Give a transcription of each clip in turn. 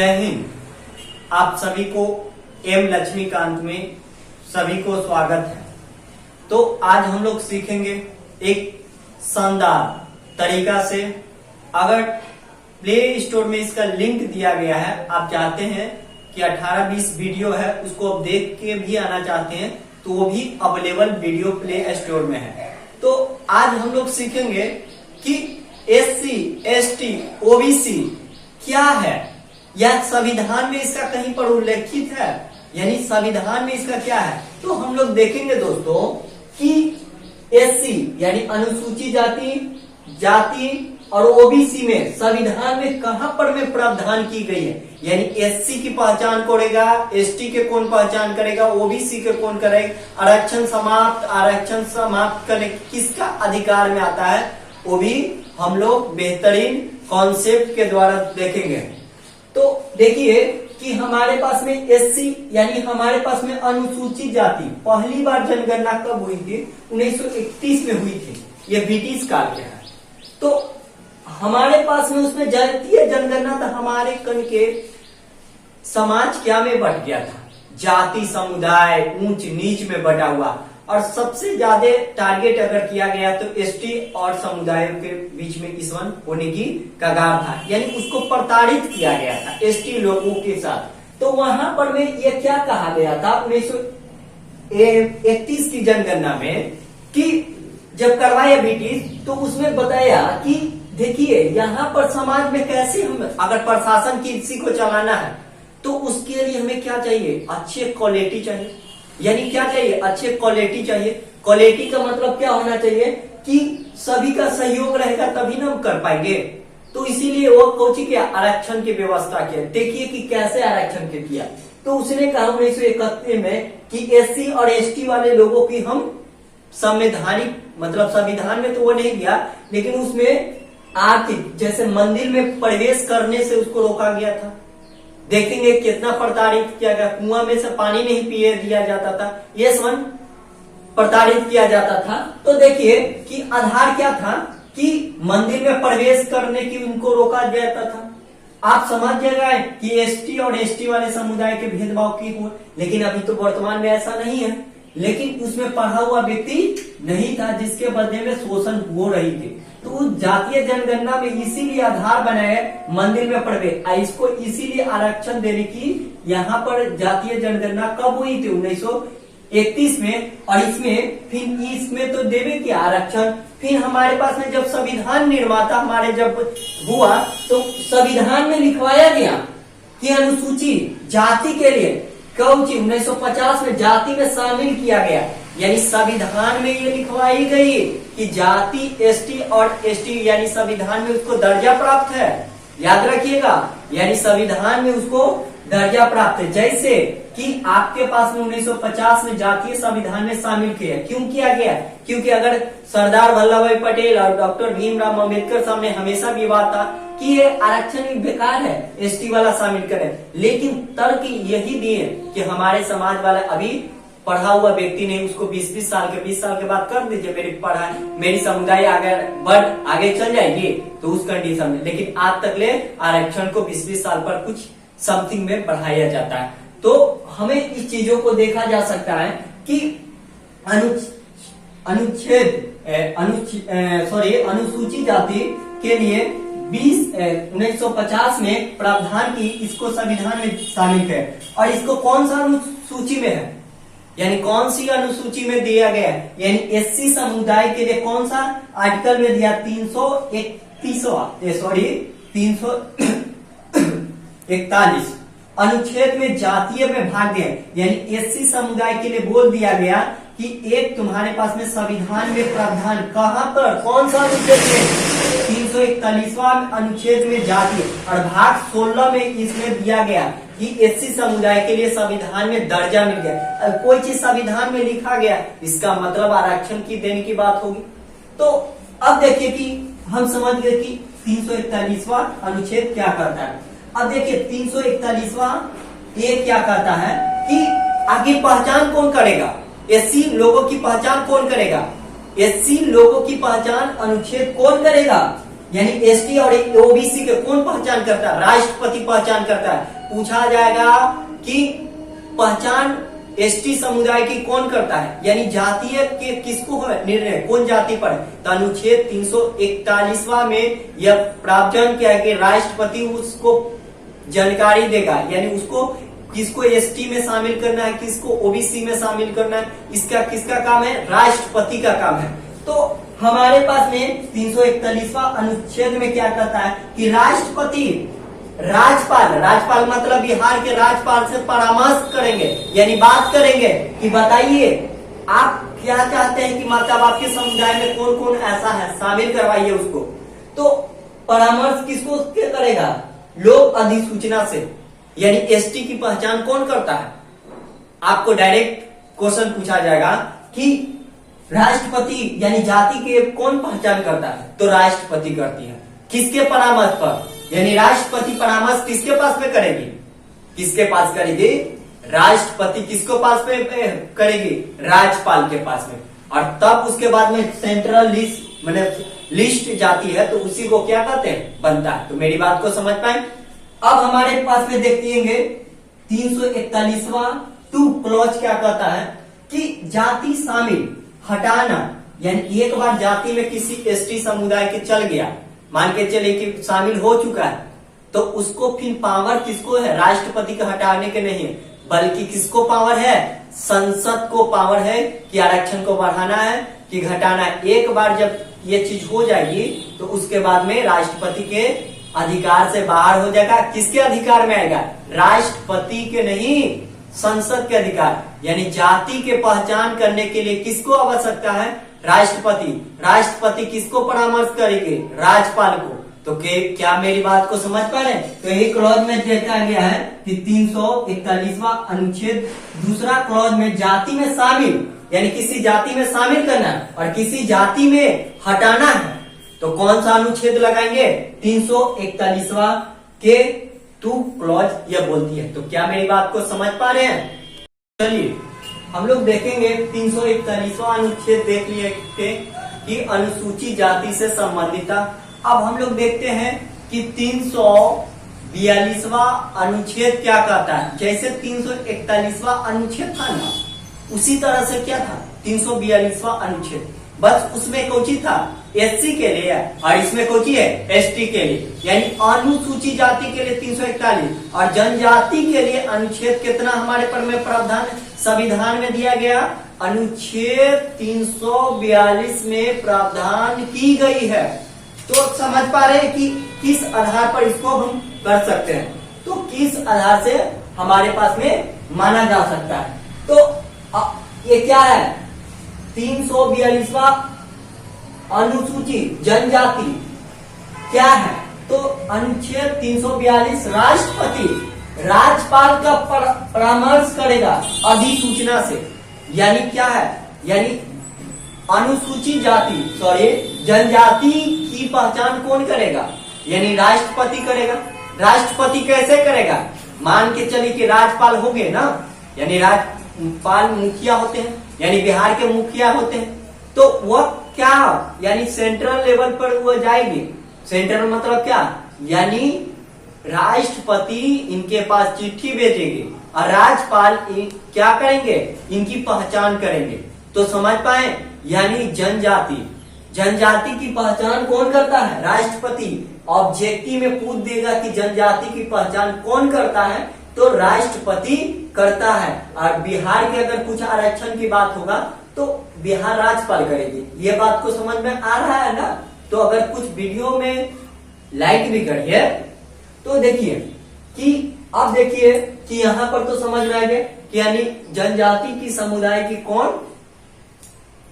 जय हिंद। आप सभी को एम लक्ष्मीकांत में सभी को स्वागत है। तो आज हम लोग सीखेंगे एक शानदार तरीका से। अगर प्ले स्टोर में इसका लिंक दिया गया है, आप चाहते हैं कि 18-20 वीडियो है उसको आप देख के भी आना चाहते हैं तो वो भी अवेलेबल वीडियो प्ले स्टोर में है। तो आज हम लोग सीखेंगे कि SC, ST, OBC क्या है, या संविधान में इसका कहीं पर उल्लेखित है, यानी संविधान में इसका क्या है। तो हम लोग देखेंगे दोस्तों कि SC यानी अनुसूचित जाति और OBC में संविधान में कहां पर में प्रावधान की गई है, यानी SC की पहचान करेगा, ST के कौन पहचान करेगा, OBC के कौन करेगा, आरक्षण समाप्त करने किसका अधिकार में आता है, वो भी हम लोग बेहतरीन कॉन्सेप्ट के द्वारा देखेंगे। तो देखिए कि हमारे पास में SC यानी हमारे पास में अनुसूचित जाति पहली बार जनगणना कब हुई थी? 1931 में हुई थी। ये ब्रिटिश काल के है। तो हमारे पास में उसमें जातीय जनगणना था, हमारे कण के समाज क्या में बट गया था, जाति समुदाय ऊंच नीच में बटा हुआ, और सबसे ज्यादा टारगेट अगर किया गया तो ST और समुदायों के बीच में इसवन होने की कगार था, यानी उसको प्रताड़ित किया गया था ST लोगों के साथ। तो वहां पर में ये क्या कहा गया था 1931 की जनगणना में कि जब करवाया ब्रिटिश, तो उसमें बताया कि देखिए यहाँ पर समाज में कैसे हम अगर प्रशासन किसी को चलाना है तो उसके लिए हमें क्या चाहिए, अच्छे क्वालिटी चाहिए। यानी क्या चाहिए, अच्छे क्वालिटी चाहिए। क्वालिटी का मतलब क्या होना चाहिए कि सभी का सहयोग रहेगा तभी ना हम कर पाएंगे। तो इसीलिए वो कोची के आरक्षण की व्यवस्था किया। देखिए कि कैसे आरक्षण के किया। तो उसने कहा 1931 में कि SC और ST वाले लोगों की हम संवैधानिक मतलब संविधान में तो वो नहीं दिया, लेकिन उसमें आर्थिक जैसे मंदिर में प्रवेश करने से उसको रोका गया था। देखेंगे कितना प्रताड़ित किया गया, कुआं में से पानी नहीं पिए दिया जाता था, ये सब प्रताड़ित किया जाता था। तो देखिए कि आधार क्या था कि मंदिर में प्रवेश करने की उनको रोका जाता था। आप समझ जाएगा कि ST और ST वाले समुदाय के भेदभाव की हो, लेकिन अभी तो वर्तमान में ऐसा नहीं है। लेकिन उसमें पढ़ा हुआ व्यक्ति नहीं था जिसके बदले में शोषण हो रही थी। तो जातीय जनगणना में इसीलिए आधार बनाया मंदिर में प्रवेश, इसको इसीलिए आरक्षण देने की यहाँ पर जातीय जनगणना कब हुई थी 1931 में। और इसमें तो देवे की आरक्षण। फिर हमारे पास में जब संविधान निर्माता हमारे जब हुआ तो संविधान में लिखवाया गया कि अनुसूचित जाति के लिए कौन सी 1950 में जाति में शामिल किया गया, यानी संविधान में ये लिखवाई गई कि जाति ST और ST यानी संविधान में उसको दर्जा प्राप्त है। याद रखिएगा, यानी संविधान में उसको दर्जा प्राप्त है। जैसे कि आपके पास में 1950 में जातीय संविधान में शामिल किया। क्यों किया गया? क्योंकि अगर सरदार वल्लभ भाई पटेल और डॉक्टर भीमराव अम्बेडकर सामने हमेशा विवाद था कि ये आरक्षण बेकार है, ST वाला शामिल करें, लेकिन तर्क यही दिए कि हमारे समाज वाला अभी पढ़ा हुआ व्यक्ति नहीं, उसको 20 साल के बाद कर दीजिए, मेरी समुदाय आगे चल जाएगी तो उस कंडीशन में। लेकिन आज तक ले आरक्षण को 20 साल पर कुछ समथिंग में बढ़ाया जाता है। तो हमें इस चीजों को देखा जा सकता है कि अनुसूचित जाति के लिए 1950 में प्रावधान की इसको संविधान में शामिल है। और इसको कौन सा अनुसूची में है, यानी कौन सी अनुसूची में दिया गया है, यानी SC समुदाय के लिए कौन सा आर्टिकल में दिया, 341 अनुच्छेद में जातीय में भाग दिया, यानी SC समुदाय के लिए बोल दिया गया कि एक तुम्हारे पास में संविधान में प्रावधान कहां पर, कौन सा अनुच्छेद में, 341वां अनुच्छेद में जातीय, और भाग 16 में इसमें दिया गया कि SC समुदाय के लिए संविधान में दर्जा मिल गया। कोई चीज संविधान में लिखा गया इसका मतलब आरक्षण की देने की बात होगी। तो अब देखिए कि हम समझ गए कि 341वां अनुच्छेद क्या करता है। अब देखिए 341वां ये क्या कहता है कि आगे पहचान कौन करेगा, SC लोगों की पहचान कौन करेगा, SC लोगों की पहचान अनुच्छेद कौन करेगा, यानी एसटी और ओबीसी के कौन पहचान करता है? राष्ट्रपति पहचान करता है। पूछा जाएगा कि पहचान एसटी समुदाय की कौन करता है, यानी जातीय के किसको है निर्णय, कौन जाति पर है? तो अनुच्छेद 341वां में यह प्रावधान किया है कि राष्ट्रपति उसको जानकारी देगा, यानी उसको किसको एसटी में शामिल करना है, किसको ओबीसी में शामिल करना है, इसका किसका काम है? राष्ट्रपति का काम है। तो हमारे पास में 341वां अनुच्छेद में क्या कहता है कि राष्ट्रपति राज्यपाल मतलब बिहार के राज्यपाल से परामर्श करेंगे, यानी बात करेंगे कि बताइए आप क्या चाहते हैं कि मतलब आपके समुदाय में कौन कौन ऐसा है, शामिल करवाइए उसको। तो परामर्श किसको करेगा? लोक अधिसूचना से, यानी एसटी की पहचान कौन करता है? आपको डायरेक्ट क्वेश्चन पूछा जाएगा कि राष्ट्रपति यानी जाति के कौन पहचान करता है? तो राष्ट्रपति करती है। किसके परामर्श पर? यानी राष्ट्रपति परामर्श किसके पास में करेगी? किसके पास करेगी? राष्ट्रपति किसको पास में करेगी? राज्यपाल के पास में। और तब उसके बाद में सेंट्रल लिस्ट मतलब लिस्ट जाती है, तो उसी को क्या कहते हैं? बनता है। तो मेरी बात को समझ पाए। अब हमारे पास में देखिएंगे 341वां 2 क्लॉज क्या कहता है कि जाति शामिल हटाना, यानी एक बार जाति में किसी एसटी समुदाय के चल गया, मान के चले कि शामिल हो चुका है, तो उसको फिर पावर किसको है? राष्ट्रपति के हटाने के नहीं है, बल्कि किसको पावर है? संसद को पावर है कि आरक्षण को बढ़ाना है कि घटाना है। एक बार जब ये चीज हो जाएगी तो उसके बाद में राष्ट्रपति के अधिकार से बाहर हो जाएगा। किसके अधिकार में आएगा? राष्ट्रपति के नहीं, संसद के अधिकार। यानी जाति के पहचान करने के लिए किसको आवश्यकता है? राष्ट्रपति किसको परामर्श करेंगे? राज्यपाल को। तो क्या मेरी बात को समझ पा रहे हैं? तो यही क्लॉज में देखा गया है कि 341वां अनुच्छेद दूसरा क्लॉज में जाति में शामिल, यानी किसी जाति में शामिल करना और किसी जाति में हटाना है, तो कौन सा अनुच्छेद लगाएंगे? 341वां के 2 क्लॉज यह बोलती है। तो क्या मेरी बात को समझ पा रहे हैं? चलिए हम लोग देखेंगे 341वां अनुच्छेद देख लिए थे कि अनुसूचित जाति से संबंधित था। अब हम लोग देखते हैं कि 342वां अनुच्छेद क्या कहता है। जैसे 341वां अनुच्छेद था ना, उसी तरह से क्या था 342वां अनुच्छेद, बस उसमें कोची था एससी के लिए और इसमें कोची है एसटी के लिए, यानी अनुसूचित जाति के लिए 341 और जनजाति के लिए अनुच्छेद कितना हमारे पर में प्रावधान संविधान में दिया गया? अनुच्छेद 342 में प्रावधान की गई है। तो समझ पा रहे हैं कि किस आधार पर इसको हम कर सकते हैं, तो किस आधार से हमारे पास में माना जा सकता है। तो ये क्या है? 342वां अनुसूचित जनजाति क्या है? तो अनुच्छेद 342 राष्ट्रपति राज्यपाल का परामर्श करेगा अधिसूचना से, यानी क्या है? यानी अनुसूचित जाति जनजाति की पहचान कौन करेगा? यानी राष्ट्रपति करेगा। राष्ट्रपति कैसे करेगा? मान के चलिए कि राज्यपाल हो गए ना, यानी राज्यपाल मुखिया होते हैं, यानी बिहार के मुखिया होते हैं, तो वह क्या यानी सेंट्रल लेवल पर वो जाएंगे। सेंट्रल मतलब क्या? यानी राष्ट्रपति इनके पास चिट्ठी भेजेंगे और राज्यपाल क्या करेंगे? इनकी पहचान करेंगे। तो समझ पाए, यानी जनजाति की पहचान कौन करता है? राष्ट्रपति। ऑब्जेक्टिव में पूछ देगा कि जनजाति की पहचान कौन करता है, तो राष्ट्रपति करता है। और बिहार के अगर कुछ आरक्षण की बात होगा तो बिहार राज्यपाल करेगी। ये बात को समझ में आ रहा है ना? तो अगर कुछ वीडियो में लाइक भी करिए तो देखिए कि अब देखिए कि यहाँ पर तो समझ में आ गया कि यानी जनजाति की समुदाय की कौन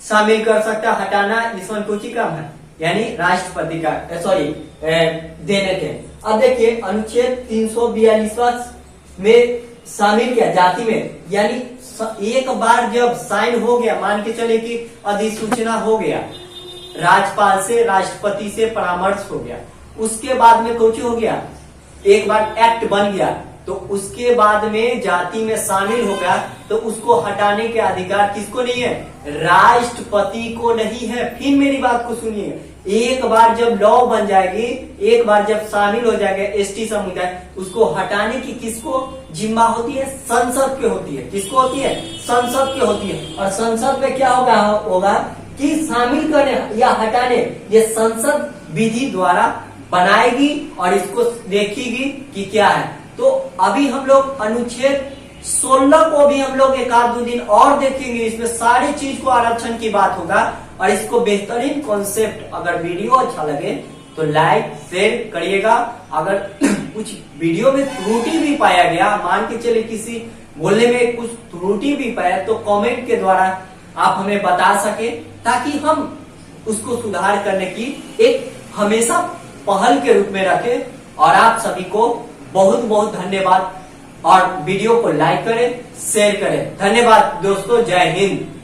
शामिल कर सकता, हटाना इसमें कुछ ही काम है, यानी राष्ट्रपति का देने के। अब देखिए अनुच्छेद 342 में शामिल किया जाति में, यानी एक बार जब साइन हो गया, मान के चले कि अधिसूचना हो गया, राज्यपाल से राष्ट्रपति से परामर्श हो गया, उसके बाद में कुछ हो गया, एक बार एक्ट बन गया, तो उसके बाद में जाति में शामिल हो गया, तो उसको हटाने के अधिकार किसको नहीं है? राष्ट्रपति को नहीं है। फिर मेरी बात को सुनिए, एक बार जब लॉ बन जाएगी, एक बार जब शामिल हो जाएगा एसटी समुदाय, उसको हटाने की किसको जिम्मा होती है? संसद के होती है। किसको होती है? संसद के होती है। और संसद में क्या होगा कि शामिल करने या हटाने ये संसद विधि द्वारा बनाएगी और इसको देखेगी कि क्या है। तो अभी हम लोग अनुच्छेद 16 को भी हम लोग एक आध दो दिन और देखेंगे। इसमें सारी चीज को आरक्षण की बात होगा और इसको बेहतरीन कॉन्सेप्ट, अगर वीडियो अच्छा लगे तो लाइक शेयर करिएगा। अगर कुछ वीडियो में त्रुटि भी पाया गया, मान के चले किसी बोलने में कुछ त्रुटि भी पाया, तो कमेंट के द्वारा आप हमें बता सके, ताकि हम उसको सुधार करने की एक हमेशा पहल के रूप में रखें। और आप सभी को बहुत बहुत धन्यवाद और वीडियो को लाइक करें, शेयर करें। धन्यवाद दोस्तों, जय हिंद।